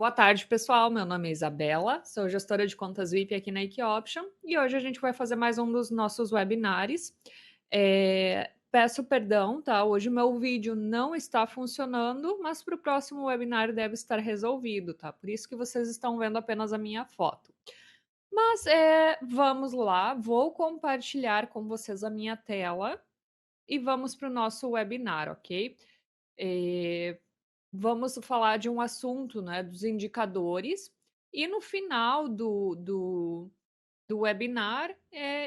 Boa tarde, pessoal. Meu nome é Isabela, sou gestora de contas VIP aqui na Equioption e hoje a gente vai fazer mais um dos nossos webinars. Peço perdão, tá? Hoje o meu vídeo não está funcionando, mas para o próximo webinar deve estar resolvido, tá? Por isso que vocês estão vendo apenas a minha foto. Mas vamos lá, vou compartilhar com vocês a minha tela e vamos para o nosso webinar, ok? Eh, Vamos falar de um assunto, né, dos indicadores, e no final do webinar,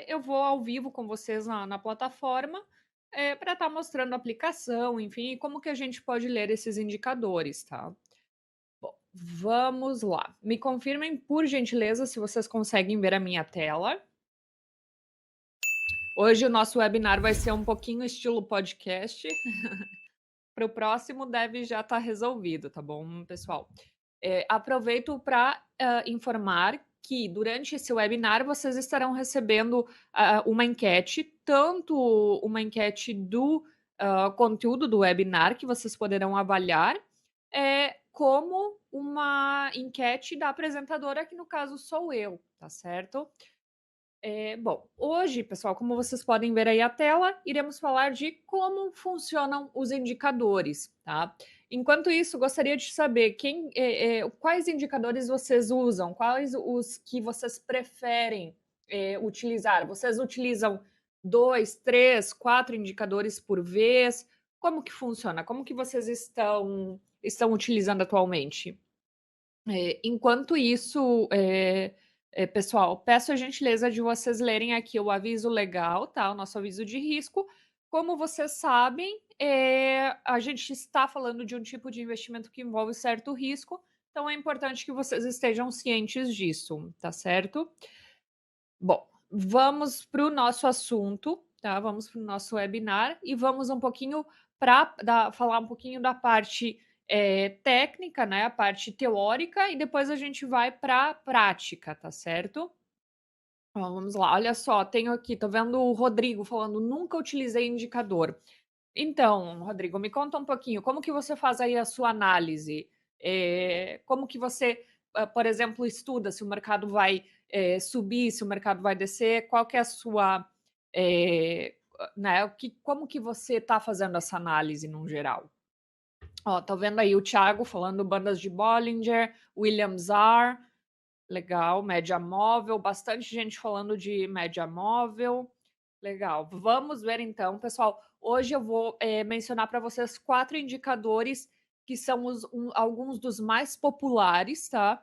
eu vou ao vivo com vocês na plataforma, para estar mostrando a aplicação, enfim, e como que a gente pode ler esses indicadores, tá? Bom, vamos lá. Me confirmem, por gentileza, se vocês conseguem ver a minha tela. Hoje o nosso webinar vai ser um pouquinho estilo podcast. Para o próximo deve já estar resolvido, tá bom, pessoal? Aproveito para informar que durante esse webinar vocês estarão recebendo uma enquete, tanto uma enquete do conteúdo do webinar, que vocês poderão avaliar, como uma enquete da apresentadora, que no caso sou eu, tá certo? Bom, hoje, pessoal, como vocês podem ver aí a tela, iremos falar de como funcionam os indicadores, tá? Enquanto isso, gostaria de saber quais indicadores vocês usam, quais os que vocês preferem utilizar. Vocês utilizam 2, 3, 4 indicadores por vez? Como que funciona? Como que vocês estão utilizando atualmente? Enquanto isso, pessoal, peço a gentileza de vocês lerem aqui o aviso legal, tá? O nosso aviso de risco. Como vocês sabem, a gente está falando de um tipo de investimento que envolve certo risco, então é importante que vocês estejam cientes disso, tá certo? Bom, vamos para o nosso assunto, tá? Vamos para o nosso webinar e vamos um pouquinho falar um pouquinho da parte técnica, né? A parte teórica, e depois a gente vai para a prática, tá certo? Ó, vamos lá, olha só, tenho aqui, tô vendo o Rodrigo falando, nunca utilizei indicador. Então, Rodrigo, me conta um pouquinho, como que você faz aí a sua análise? Como que você, por exemplo, estuda se o mercado vai subir, se o mercado vai descer? Qual que é a sua, eh, né? Como que você está fazendo essa análise no geral? Ó, tô vendo aí o Thiago falando bandas de Bollinger, Williams R, legal, média móvel, bastante gente falando de média móvel. Legal. Vamos ver então, pessoal. Hoje eu vou mencionar para vocês 4 indicadores que são alguns dos mais populares, tá?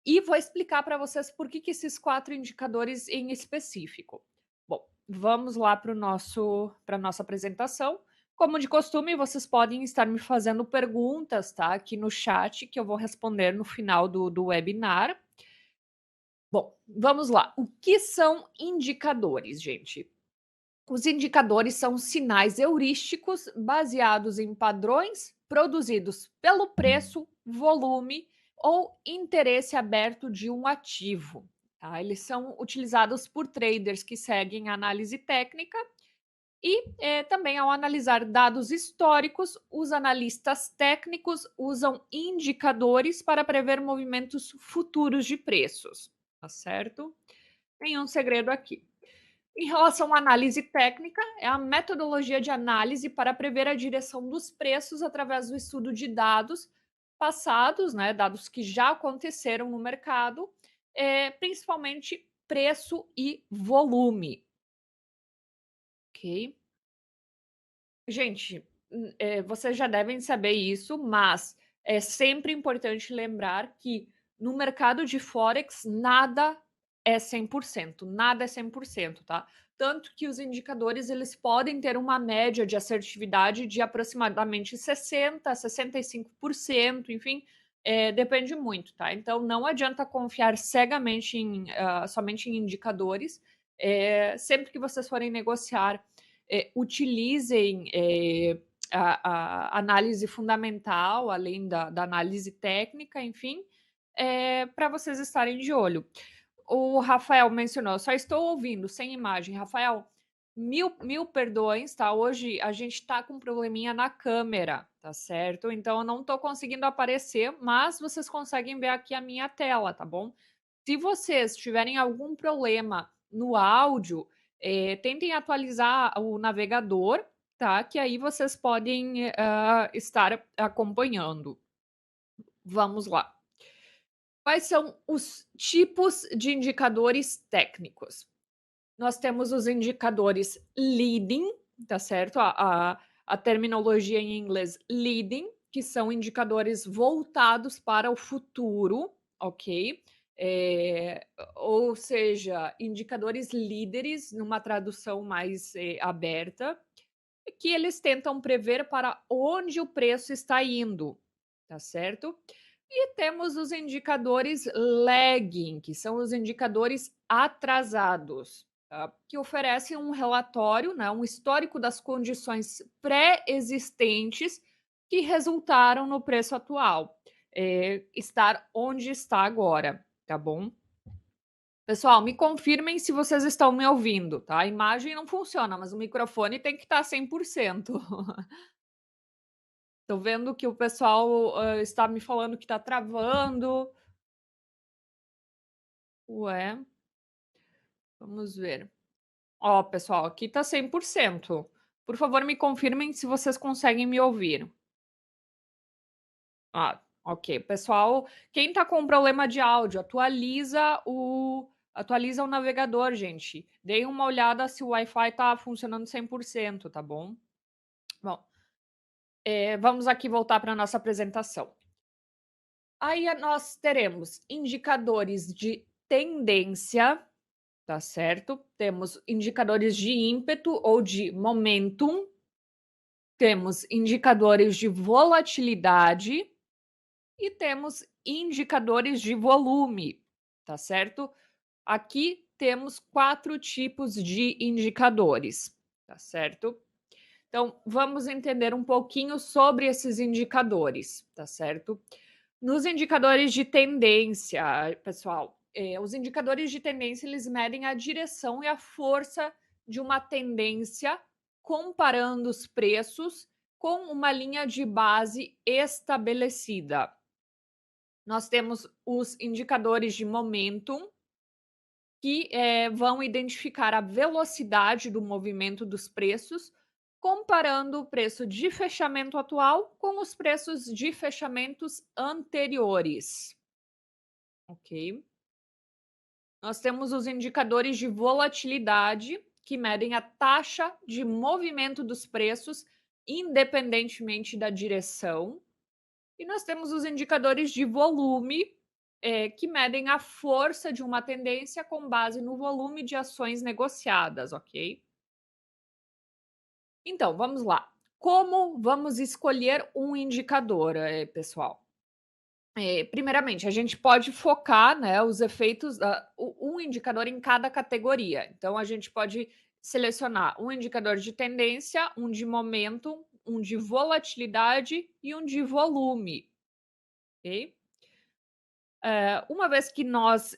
E vou explicar para vocês por que esses 4 indicadores em específico. Bom, vamos lá para a nossa apresentação. Como de costume, vocês podem estar me fazendo perguntas, tá? Aqui no chat, que eu vou responder no final do webinar. Bom, vamos lá. O que são indicadores, gente? Os indicadores são sinais heurísticos baseados em padrões produzidos pelo preço, volume ou interesse aberto de um ativo. Tá? Eles são utilizados por traders que seguem a análise técnica e também, ao analisar dados históricos, os analistas técnicos usam indicadores para prever movimentos futuros de preços. Tá certo? Nenhum segredo aqui. Em relação à análise técnica, é a metodologia de análise para prever a direção dos preços através do estudo de dados passados, né, dados que já aconteceram no mercado, principalmente preço e volume. Ok? Gente, vocês já devem saber isso, mas é sempre importante lembrar que no mercado de Forex nada é 100%, nada é 100%, tá? Tanto que os indicadores eles podem ter uma média de assertividade de aproximadamente 60, 65%, enfim, depende muito, tá? Então não adianta confiar cegamente somente em indicadores. Sempre que vocês forem negociar, utilizem a análise fundamental, além da análise técnica, enfim, para vocês estarem de olho. O Rafael mencionou, só estou ouvindo, sem imagem. Rafael, Mil perdões, tá? Hoje a gente tá com um probleminha na câmera, tá certo? Então eu não tô conseguindo aparecer, mas vocês conseguem ver aqui a minha tela, tá bom? Se vocês tiverem algum problema no áudio, tentem atualizar o navegador, tá? Que aí vocês podem estar acompanhando. Vamos lá. Quais são os tipos de indicadores técnicos? Nós temos os indicadores leading, tá certo? A terminologia em inglês leading, que são indicadores voltados para o futuro, ok? É, ou seja, indicadores líderes, numa tradução mais aberta, que eles tentam prever para onde o preço está indo, tá certo? E temos os indicadores lagging, que são os indicadores atrasados, tá? Que oferecem um relatório, né, um histórico das condições pré-existentes que resultaram no preço atual, estar onde está agora, tá bom? Pessoal, me confirmem se vocês estão me ouvindo, tá? A imagem não funciona, mas o microfone tem que estar 100%. Tô vendo que o pessoal está me falando que está travando. Ué, vamos ver. Ó, pessoal, aqui tá 100%. Por favor, me confirmem se vocês conseguem me ouvir. Ah, ok. Pessoal, quem tá com problema de áudio, atualiza o navegador, gente. Deem uma olhada se o Wi-Fi tá funcionando 100%, tá bom? Bom, vamos aqui voltar para nossa apresentação. Aí nós teremos indicadores de tendência, tá certo? Temos indicadores de ímpeto ou de momentum, temos indicadores de volatilidade e temos indicadores de volume, tá certo? Aqui temos 4 tipos de indicadores, tá certo? Então, vamos entender um pouquinho sobre esses indicadores, tá certo? Nos indicadores de tendência, pessoal, os indicadores de tendência eles medem a direção e a força de uma tendência, comparando os preços com uma linha de base estabelecida. Nós temos os indicadores de momentum, que vão identificar a velocidade do movimento dos preços, comparando o preço de fechamento atual com os preços de fechamentos anteriores. Ok? Nós temos os indicadores de volatilidade, que medem a taxa de movimento dos preços, independentemente da direção. E nós temos os indicadores de volume, que medem a força de uma tendência com base no volume de ações negociadas, ok? Então, vamos lá. Como vamos escolher um indicador, pessoal? Primeiramente, a gente pode focar, né, os efeitos, um indicador em cada categoria. Então, a gente pode selecionar um indicador de tendência, um de momento, um de volatilidade e um de volume, ok? Uma vez que nós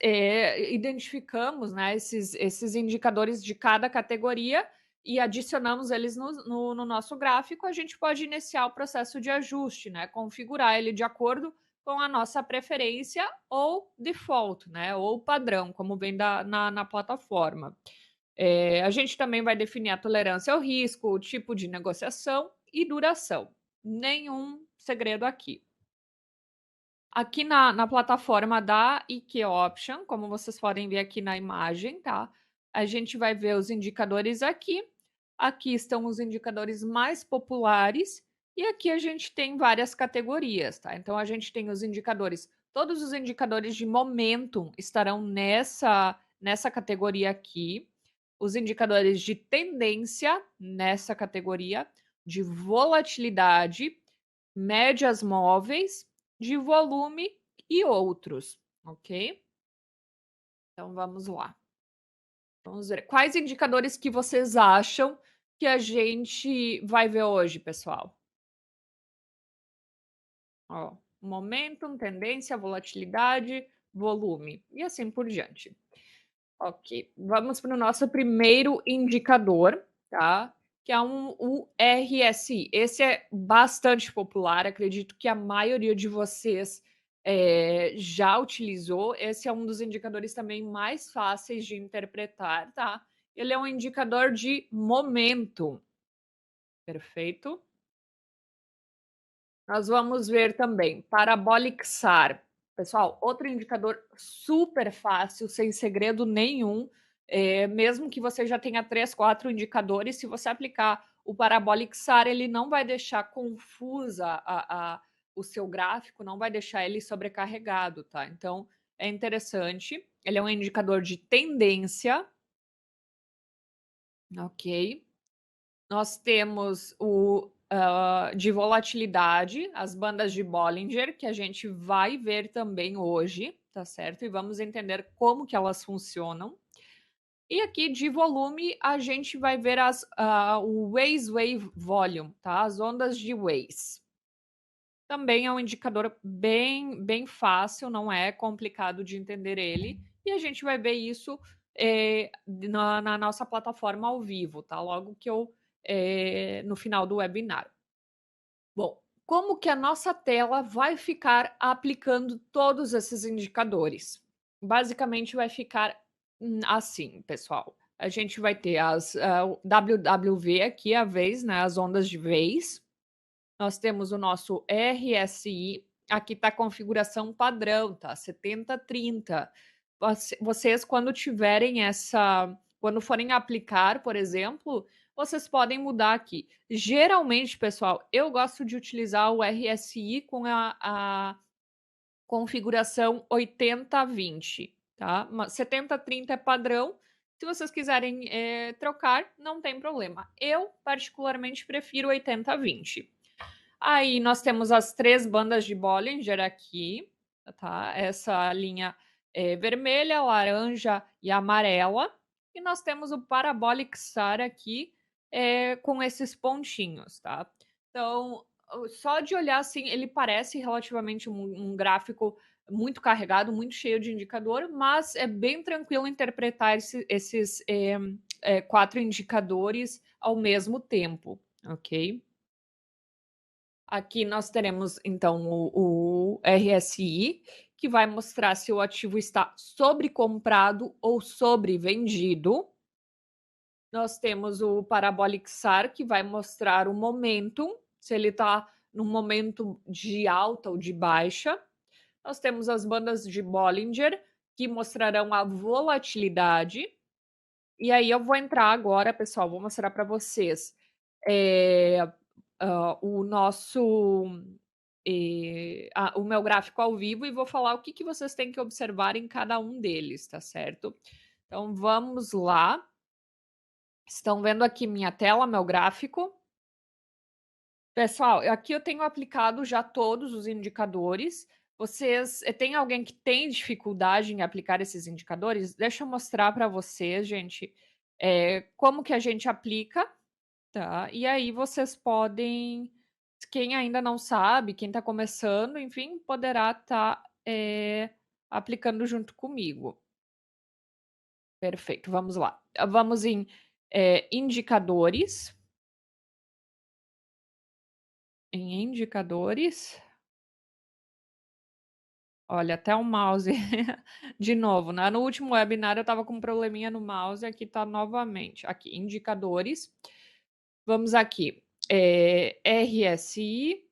identificamos, né, esses indicadores de cada categoria e adicionamos eles no nosso gráfico, a gente pode iniciar o processo de ajuste, né, configurar ele de acordo com a nossa preferência ou default, né, ou padrão, como vem na plataforma. A gente também vai definir a tolerância ao risco, o tipo de negociação e duração. Nenhum segredo aqui. Aqui na plataforma da IQ Option, como vocês podem ver aqui na imagem, tá? A gente vai ver os indicadores aqui. Aqui estão os indicadores mais populares e aqui a gente tem várias categorias, tá? Então a gente tem os indicadores, todos os indicadores de momentum estarão nessa categoria aqui. Os indicadores de tendência nessa categoria, de volatilidade, médias móveis, de volume e outros, ok? Então vamos lá. Vamos ver. Quais indicadores que vocês acham que a gente vai ver hoje, pessoal? Ó, momentum, tendência, volatilidade, volume e assim por diante. Ok, vamos para o nosso primeiro indicador, tá? Que é o RSI. Esse é bastante popular, acredito que a maioria de vocês já utilizou. Esse é um dos indicadores também mais fáceis de interpretar, tá? Ele é um indicador de momento, perfeito? Nós vamos ver também Parabolic SAR. Pessoal, outro indicador super fácil, sem segredo nenhum. Mesmo que você já tenha 3, 4 indicadores, se você aplicar o Parabolic SAR, ele não vai deixar confusa o seu gráfico, não vai deixar ele sobrecarregado, tá? Então, é interessante. Ele é um indicador de tendência, ok? Nós temos de volatilidade, as bandas de Bollinger, que a gente vai ver também hoje, tá certo? E vamos entender como que elas funcionam. E aqui de volume, a gente vai ver o Waze Wave Volume, tá? As ondas de Waze. Também é um indicador bem fácil, não é complicado de entender ele. E a gente vai ver isso na nossa plataforma ao vivo, tá? Logo que no final do webinar. Bom, como que a nossa tela vai ficar aplicando todos esses indicadores? Basicamente vai ficar assim, pessoal. A gente vai ter o WWV aqui, a vez, né? As ondas de vez. Nós temos o nosso RSI, aqui está a configuração padrão, tá? 70/30. Vocês, quando tiverem quando forem aplicar, por exemplo, vocês podem mudar aqui. Geralmente, pessoal, eu gosto de utilizar o RSI com a configuração 80/20, tá? 70/30 é padrão. Se vocês quiserem trocar, não tem problema. Eu, particularmente, prefiro 80/20. Aí nós temos as 3 bandas de Bollinger aqui, tá? Essa linha vermelha, laranja e amarela. E nós temos o Parabolic SAR aqui com esses pontinhos, tá? Então, só de olhar assim, ele parece relativamente um gráfico muito carregado, muito cheio de indicador, mas é bem tranquilo interpretar esses 4 indicadores ao mesmo tempo, ok? Aqui nós teremos então o RSI, que vai mostrar se o ativo está sobrecomprado ou sobrevendido. Nós temos o Parabolic SAR, que vai mostrar o momentum, se ele está num momento de alta ou de baixa. Nós temos as bandas de Bollinger, que mostrarão a volatilidade. E aí eu vou entrar agora, pessoal, vou mostrar para vocês o o meu gráfico ao vivo e vou falar o que vocês têm que observar em cada um deles, tá certo? Então vamos lá. Estão vendo aqui minha tela, meu gráfico? Pessoal, aqui eu tenho aplicado já todos os indicadores. Vocês tem alguém que tem dificuldade em aplicar esses indicadores? Deixa eu mostrar para vocês, gente, como que a gente aplica, tá? E aí vocês podem, quem ainda não sabe, quem está começando, enfim, poderá estar aplicando junto comigo. Perfeito, vamos lá. Vamos em indicadores. Em indicadores. Olha, até o mouse de novo, né? No último webinar eu estava com um probleminha no mouse, aqui está novamente. Aqui, indicadores. Vamos aqui. RSI.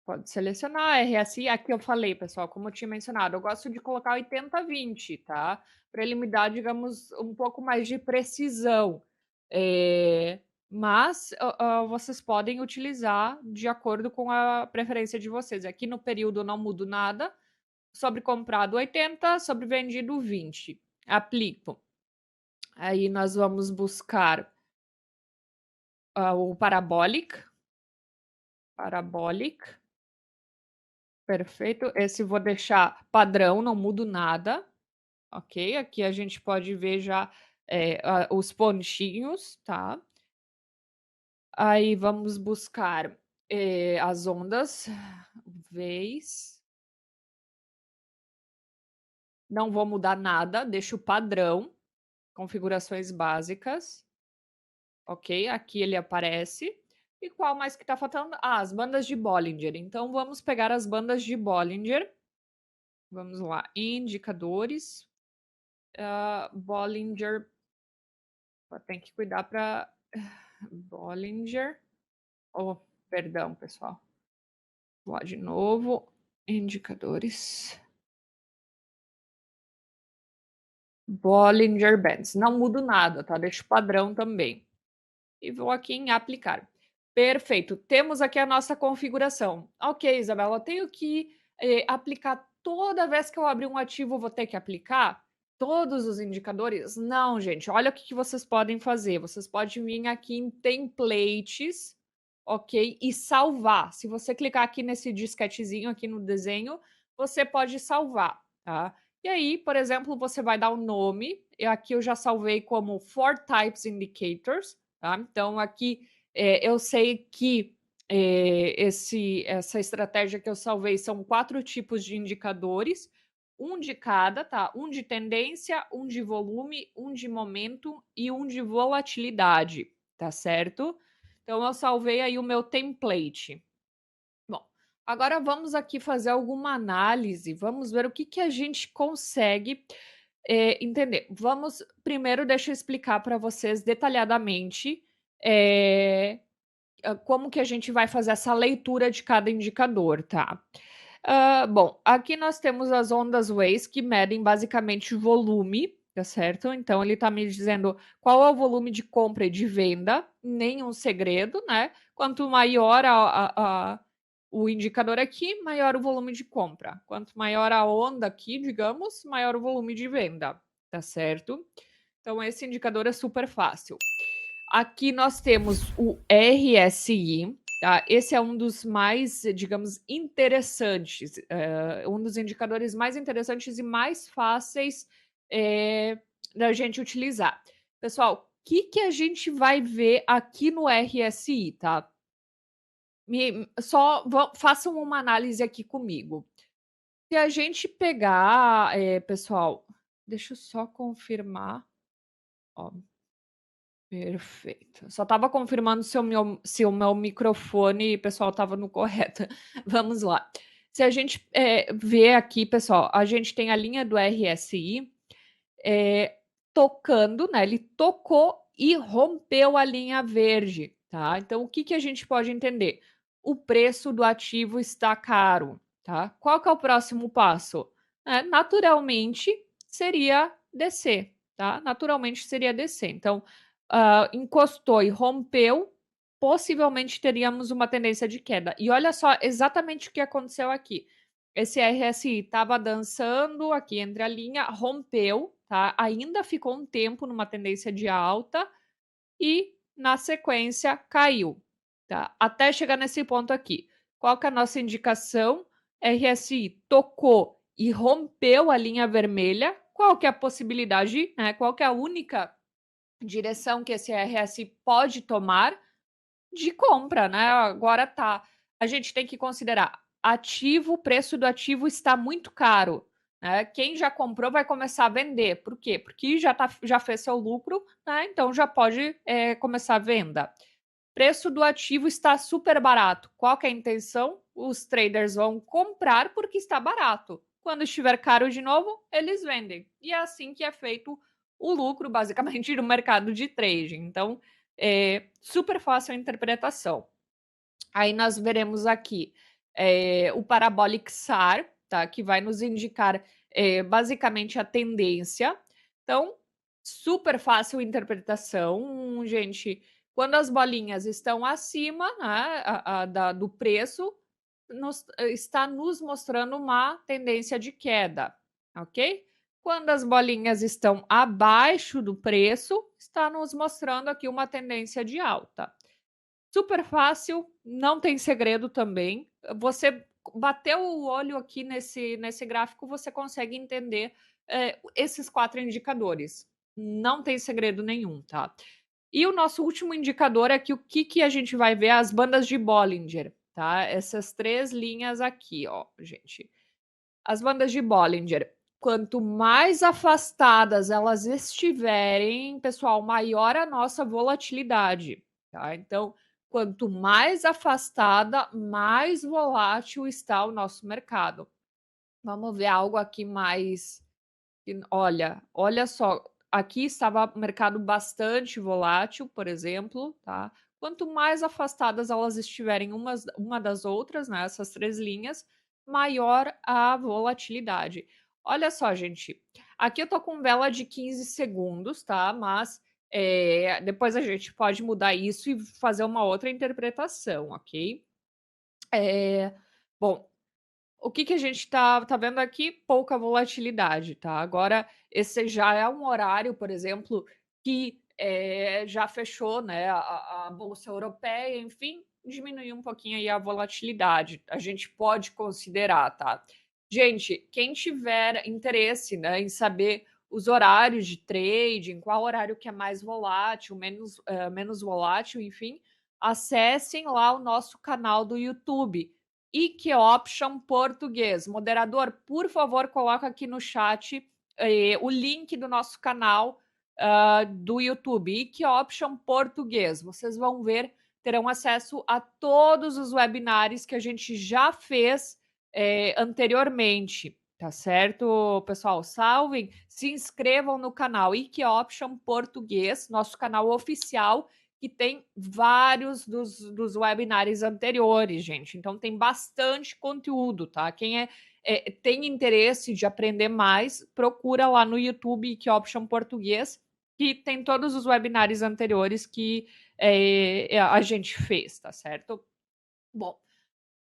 Pode selecionar RSI. Aqui eu falei, pessoal, como eu tinha mencionado, eu gosto de colocar 80/20, tá? Para ele me dar, digamos, um pouco mais de precisão. Mas vocês podem utilizar de acordo com a preferência de vocês. Aqui no período eu não mudo nada. Sobre comprado 80, sobre vendido 20. Aplico. Aí nós vamos buscar o Parabolic. Parabolic. Perfeito. Esse vou deixar padrão, não mudo nada. Ok? Aqui a gente pode ver já os pontinhos, tá? Aí vamos buscar as ondas. Vez. Não vou mudar nada, deixo o padrão. configurações básicas, ok? Aqui ele aparece. E qual mais que está faltando? Ah, as bandas de Bollinger. Então, vamos pegar as bandas de Bollinger. Vamos lá, indicadores. Bollinger. Tem que cuidar para Bollinger. Oh, perdão, pessoal. Vou lá de novo. Indicadores. Bollinger Bands. Não mudo nada, tá? Deixo padrão também. E vou aqui em aplicar. Perfeito. Temos aqui a nossa configuração. Ok, Isabela, eu tenho que aplicar toda vez que eu abrir um ativo, eu vou ter que aplicar todos os indicadores? Não, gente. Olha o que vocês podem fazer. Vocês podem vir aqui em templates, ok? E salvar. Se você clicar aqui nesse disquetezinho aqui no desenho, você pode salvar, tá? E aí, por exemplo, você vai dar o nome. Aqui eu já salvei como For Types Indicators, tá? Então, aqui eu sei que essa estratégia que eu salvei são 4 tipos de indicadores, um de cada, tá? Um de tendência, um de volume, um de momento e um de volatilidade, tá certo? Então, eu salvei aí o meu template. Bom, agora vamos aqui fazer alguma análise, vamos ver o que a gente consegue entender. Vamos, primeiro, deixa eu explicar para vocês detalhadamente como que a gente vai fazer essa leitura de cada indicador, tá? Bom, aqui nós temos as ondas Waves que medem basicamente volume, tá certo? Então ele está me dizendo qual é o volume de compra e de venda, nenhum segredo, né? Quanto maior o indicador aqui, maior o volume de compra. Quanto maior a onda aqui, digamos, maior o volume de venda, tá certo? Então esse indicador é super fácil. Aqui nós temos o RSI, tá? Esse é um dos mais, digamos, interessantes, um dos indicadores mais interessantes e mais fáceis da gente utilizar. Pessoal, o que a gente vai ver aqui no RSI, tá? Façam uma análise aqui comigo. Se a gente pegar, pessoal, deixa eu só confirmar. Ó, perfeito. Só estava confirmando se o meu microfone, pessoal, estava no correto. Vamos lá. Se a gente ver aqui, pessoal, a gente tem a linha do RSI tocando, né? Ele tocou e rompeu a linha verde, tá? Então, o que a gente pode entender? O preço do ativo está caro, tá? Qual que é o próximo passo? Naturalmente, seria descer, tá? Naturalmente, seria descer. Então, encostou e rompeu, possivelmente teríamos uma tendência de queda. E olha só exatamente o que aconteceu aqui. Esse RSI estava dançando aqui entre a linha, rompeu, tá? Ainda ficou um tempo numa tendência de alta e, na sequência, caiu, tá? Até chegar nesse ponto aqui. Qual que é a nossa indicação? RSI tocou e rompeu a linha vermelha. Qual que é a possibilidade, né? Qual que é a única direção que esse RSI pode tomar de compra, né? Agora tá. A gente tem que considerar ativo, o preço do ativo está muito caro. Né? Quem já comprou vai começar a vender. Por quê? Porque já fez seu lucro, né? Então já pode começar a venda. Preço do ativo está super barato. Qual que é a intenção? Os traders vão comprar porque está barato. Quando estiver caro de novo, eles vendem. E é assim que é feito o lucro, basicamente, no mercado de trading. Então, é super fácil a interpretação. Aí nós veremos aqui o Parabolic SAR, tá? Que vai nos indicar basicamente a tendência. Então, super fácil interpretação, gente. Quando as bolinhas estão acima, né, do preço, está nos mostrando uma tendência de queda, ok? Quando as bolinhas estão abaixo do preço, está nos mostrando aqui uma tendência de alta. Super fácil, não tem segredo também. Você bateu o olho aqui nesse gráfico, você consegue entender esses 4 indicadores. Não tem segredo nenhum, tá? E o nosso último indicador é que o que a gente vai ver? As bandas de Bollinger, tá? Essas 3 linhas aqui, ó, gente. As bandas de Bollinger. quanto mais afastadas elas estiverem, pessoal, maior a nossa volatilidade, tá? Então, quanto mais afastada, mais volátil está o nosso mercado. Vamos ver algo aqui mais. Olha só, aqui estava o mercado bastante volátil, por exemplo, tá? Quanto mais afastadas elas estiverem uma das outras, né, essas 3 linhas, maior a volatilidade. Olha só, gente, aqui eu tô com vela de 15 segundos, tá? Mas, depois a gente pode mudar isso e fazer uma outra interpretação, ok? Bom, o que que a gente tá vendo aqui? Pouca volatilidade, tá? Agora, esse já é um horário, por exemplo, que, já fechou, né, a bolsa europeia, enfim, diminuiu um pouquinho aí a volatilidade. A gente pode considerar, tá? Gente, quem tiver interesse, né, em saber os horários de trading, qual horário que é mais volátil, menos volátil, enfim, acessem lá o nosso canal do YouTube. Ike Option Português. Moderador, por favor, coloca aqui no chat o link do nosso canal do YouTube, Ike Option Português. Vocês vão ver, terão acesso a todos os webinários que a gente já fez anteriormente. Tá certo, pessoal? Salvem, se inscrevam no canal Ike Option Português, nosso canal oficial, que tem vários dos webinários anteriores, gente. Então tem bastante conteúdo, tá? Quem tem interesse de aprender mais, procura lá no YouTube que Option Português, que tem todos os webinários anteriores que a gente fez, tá certo? Bom,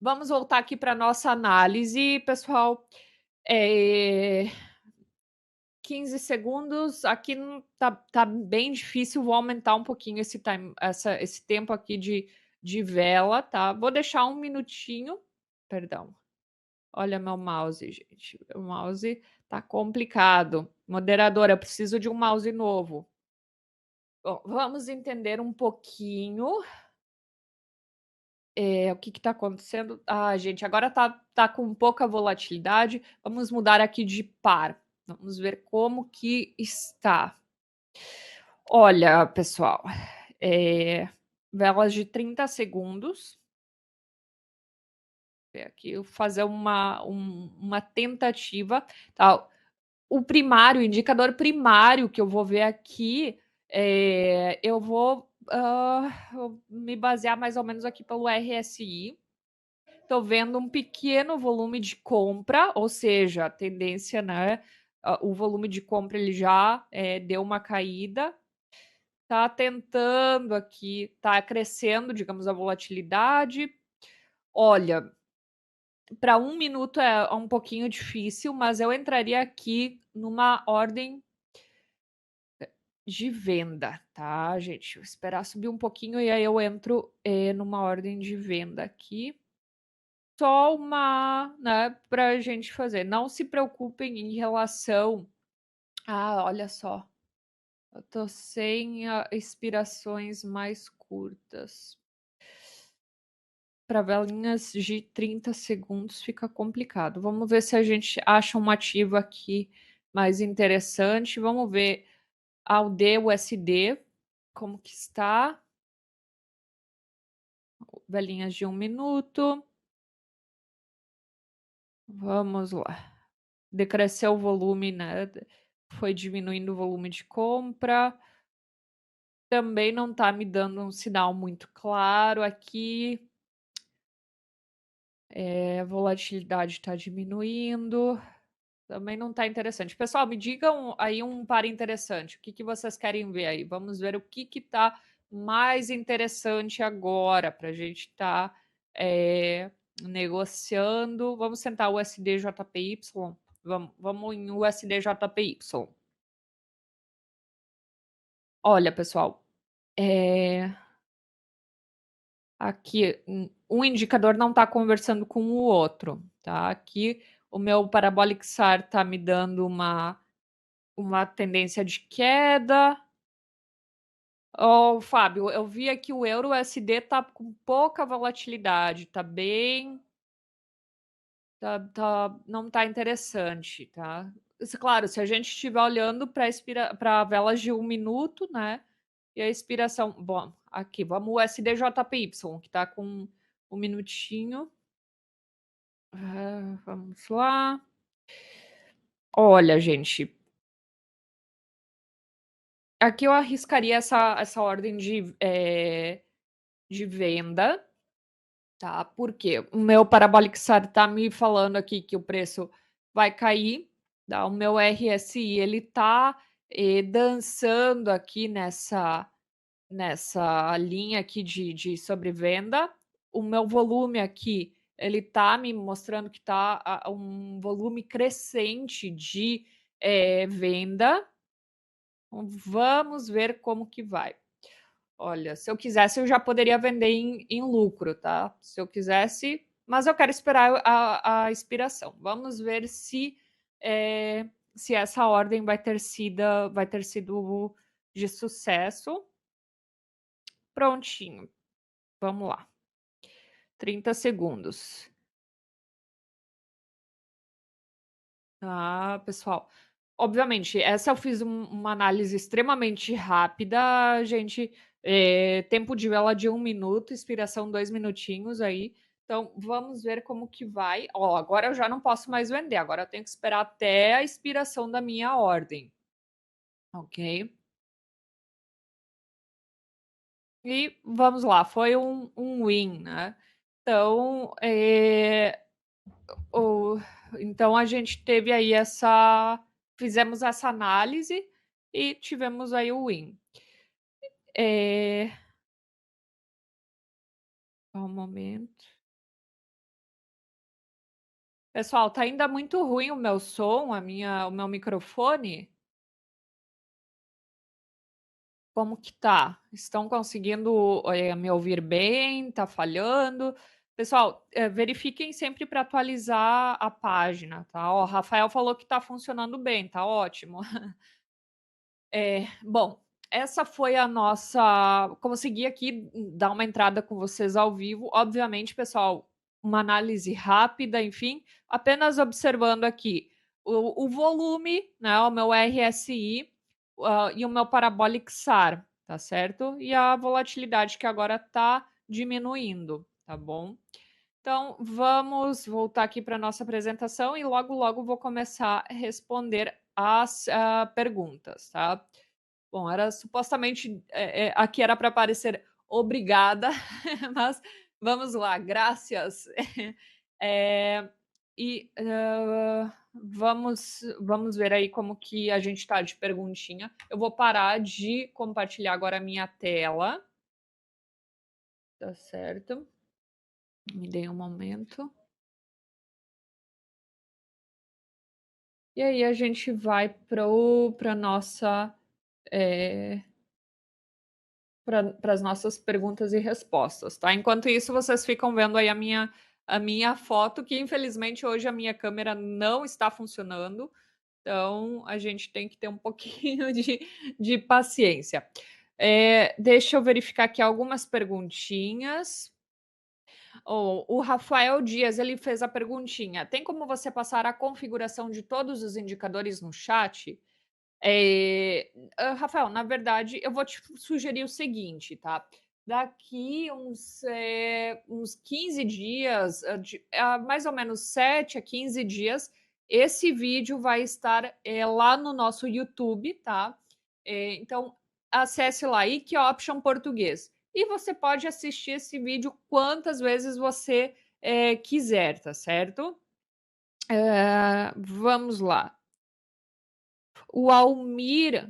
vamos voltar aqui para nossa análise, pessoal. 15 segundos, aqui não tá bem difícil, vou aumentar um pouquinho esse tempo aqui de vela, tá? Vou deixar um minutinho, perdão. Olha meu mouse, gente, o mouse tá complicado. Moderadora, eu preciso de um mouse novo. Bom, vamos entender um pouquinho, o que tá acontecendo. Ah, gente, agora tá com pouca volatilidade, vamos mudar aqui de par. Vamos ver como que está. Olha, pessoal, velas de 30 segundos. Aqui eu fazer uma tentativa, tá? O indicador primário que eu vou ver aqui, eu vou me basear mais ou menos aqui pelo RSI. Tô vendo um pequeno volume de compra, ou seja, a tendência, né? O volume de compra ele já deu uma caída. Tá tentando aqui, tá crescendo, digamos, a volatilidade. Olha, para 1 minuto é um pouquinho difícil, mas eu entraria aqui numa ordem de venda, tá, gente? Vou esperar subir um pouquinho e aí eu entro numa ordem de venda aqui. Só uma, né, pra gente fazer. Não se preocupem em relação. Ah, olha só. Eu tô sem expirações mais curtas. Para velinhas de 30 segundos fica complicado. Vamos ver se a gente acha um ativo aqui mais interessante. Vamos ver a USD, como que está. Velinhas de 1 minuto. Vamos lá. Decresceu o volume, né? Foi diminuindo o volume de compra. Também não está me dando um sinal muito claro aqui. A volatilidade está diminuindo. Também não está interessante. Pessoal, me digam aí um par interessante. O que, que vocês querem ver aí? Vamos ver o que está mais interessante agora para a gente estar negociando. Vamos sentar o USD-JPY. Vamos em USD-JPY. Olha, pessoal, aqui um indicador não está conversando com o outro, tá? Aqui o meu Parabolic SAR está me dando uma tendência de queda. Fábio, eu vi aqui o euro USD tá com pouca volatilidade, tá bem. Não tá interessante, tá? claro, se a gente estiver olhando para velas de 1 minuto, né? E a expiração. Bom, aqui, vamos o SDJPY, que está com 1 minutinho. Vamos lá. Olha, gente. Aqui eu arriscaria essa ordem de venda, tá? Porque o meu Parabolic SAR tá me falando aqui que o preço vai cair, tá? O meu RSI, ele tá dançando aqui nessa linha aqui de sobrevenda. O meu volume aqui, ele tá me mostrando que tá um volume crescente de venda. Então, vamos ver como que vai. Olha, se eu quisesse, eu já poderia vender em lucro, tá? Se eu quisesse, mas eu quero esperar a expiração. Vamos ver se essa ordem vai ter sido de sucesso. Prontinho. Vamos lá. 30 segundos. Ah, pessoal. Obviamente, essa eu fiz uma análise extremamente rápida, gente. Tempo de vela de 1 minuto, expiração 2 minutinhos aí. Então, vamos ver como que vai. Ó, agora eu já não posso mais vender, agora eu tenho que esperar até a expiração da minha ordem. Ok? E vamos lá, foi um win, né? Então, o então a gente teve aí fizemos essa análise e tivemos aí o win. Só um momento. Pessoal, tá ainda muito ruim o meu som, o meu microfone? Como que tá? Estão conseguindo, me ouvir bem? Tá falhando? Pessoal, verifiquem sempre para atualizar a página, tá? Ó, Rafael falou que tá funcionando bem, tá ótimo. Bom, essa foi a nossa. Consegui aqui dar uma entrada com vocês ao vivo. Obviamente, pessoal, uma análise rápida, enfim, apenas observando aqui o volume, né? O meu RSI e o meu Parabolic SAR, tá certo? E a volatilidade que agora está diminuindo, tá bom? Então, vamos voltar aqui para a nossa apresentação e logo, logo vou começar a responder as perguntas, tá? Bom, era supostamente aqui era para aparecer obrigada, mas vamos lá, graças. Vamos ver aí como que a gente está de perguntinha. Eu vou parar de compartilhar agora a minha tela. Tá certo? Me dê um momento. E aí a gente vai para nossa para as nossas perguntas e respostas, tá? Enquanto isso, vocês ficam vendo aí a minha foto, que infelizmente hoje a minha câmera não está funcionando, então a gente tem que ter um pouquinho de paciência. Deixa eu verificar aqui algumas perguntinhas. O Rafael Dias, ele fez a perguntinha: tem como você passar a configuração de todos os indicadores no chat? Rafael, na verdade, eu vou te sugerir o seguinte, tá? Daqui uns 15 dias, mais ou menos 7 a 15 dias, esse vídeo vai estar lá no nosso YouTube, tá? Então, acesse lá, IK Option Português. E você pode assistir esse vídeo quantas vezes você quiser, tá certo? Vamos lá. O Almir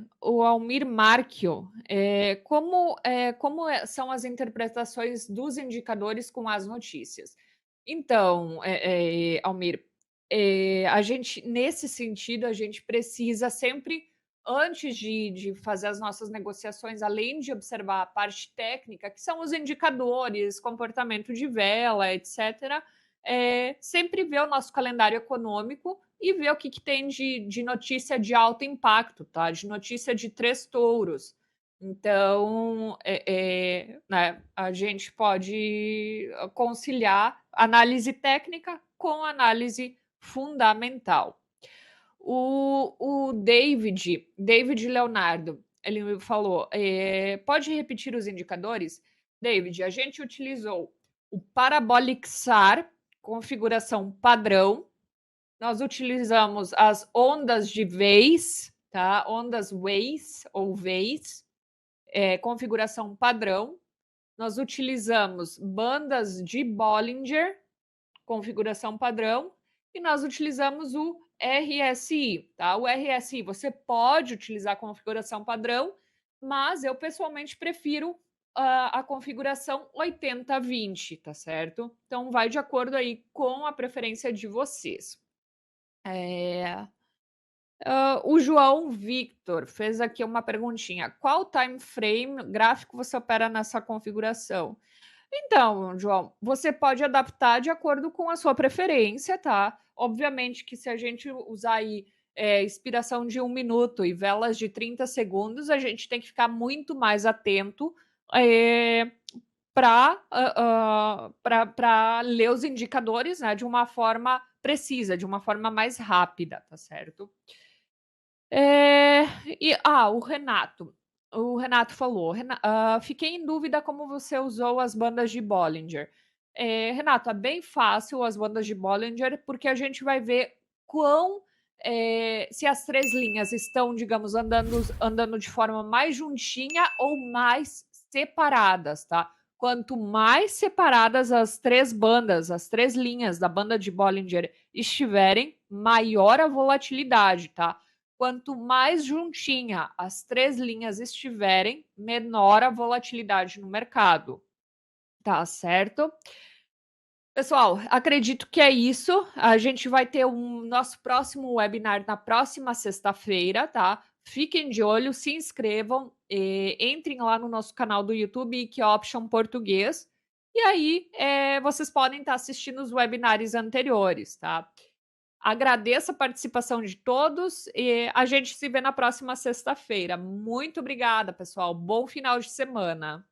Marquio, são as interpretações dos indicadores com as notícias? Então, Almir, a gente, nesse sentido, a gente precisa sempre, antes de fazer as nossas negociações, além de observar a parte técnica, que são os indicadores, comportamento de vela, etc., sempre ver o nosso calendário econômico e ver o que tem de notícia de alto impacto, tá? De notícia de três touros. Então, né, a gente pode conciliar análise técnica com análise fundamental. O David Leonardo, ele falou: pode repetir os indicadores? David, a gente utilizou o Parabolic SAR, configuração padrão. Nós utilizamos as ondas de Weiss, tá? Ondas Weiss ou Weiss, configuração padrão. Nós utilizamos bandas de Bollinger, configuração padrão, e nós utilizamos o RSI, tá? O RSI você pode utilizar a configuração padrão, mas eu pessoalmente prefiro a configuração 80-20, tá certo? Então vai de acordo aí com a preferência de vocês. O João Victor fez aqui uma perguntinha. Qual time frame gráfico você opera nessa configuração? Então, João, você pode adaptar de acordo com a sua preferência, tá? Obviamente que se a gente usar aí expiração de 1 minuto e velas de 30 segundos, a gente tem que ficar muito mais atento para ler os indicadores, né, de uma forma precisa, de uma forma mais rápida, tá certo? O Renato. O Renato falou: fiquei em dúvida como você usou as bandas de Bollinger. Renato, é bem fácil as bandas de Bollinger, porque a gente vai ver se as três linhas estão, digamos, andando de forma mais juntinha ou mais separadas, tá? Quanto mais separadas as três bandas, as três linhas da banda de Bollinger estiverem, maior a volatilidade, tá? Quanto mais juntinha as três linhas estiverem, menor a volatilidade no mercado. Tá certo? Pessoal, acredito que é isso. A gente vai ter nosso próximo webinar na próxima sexta-feira, tá? Fiquem de olho, se inscrevam, entrem lá no nosso canal do YouTube, que Option Português. E aí, vocês podem estar assistindo os webinars anteriores, tá? Agradeço a participação de todos e a gente se vê na próxima sexta-feira. Muito obrigada, pessoal. Bom final de semana.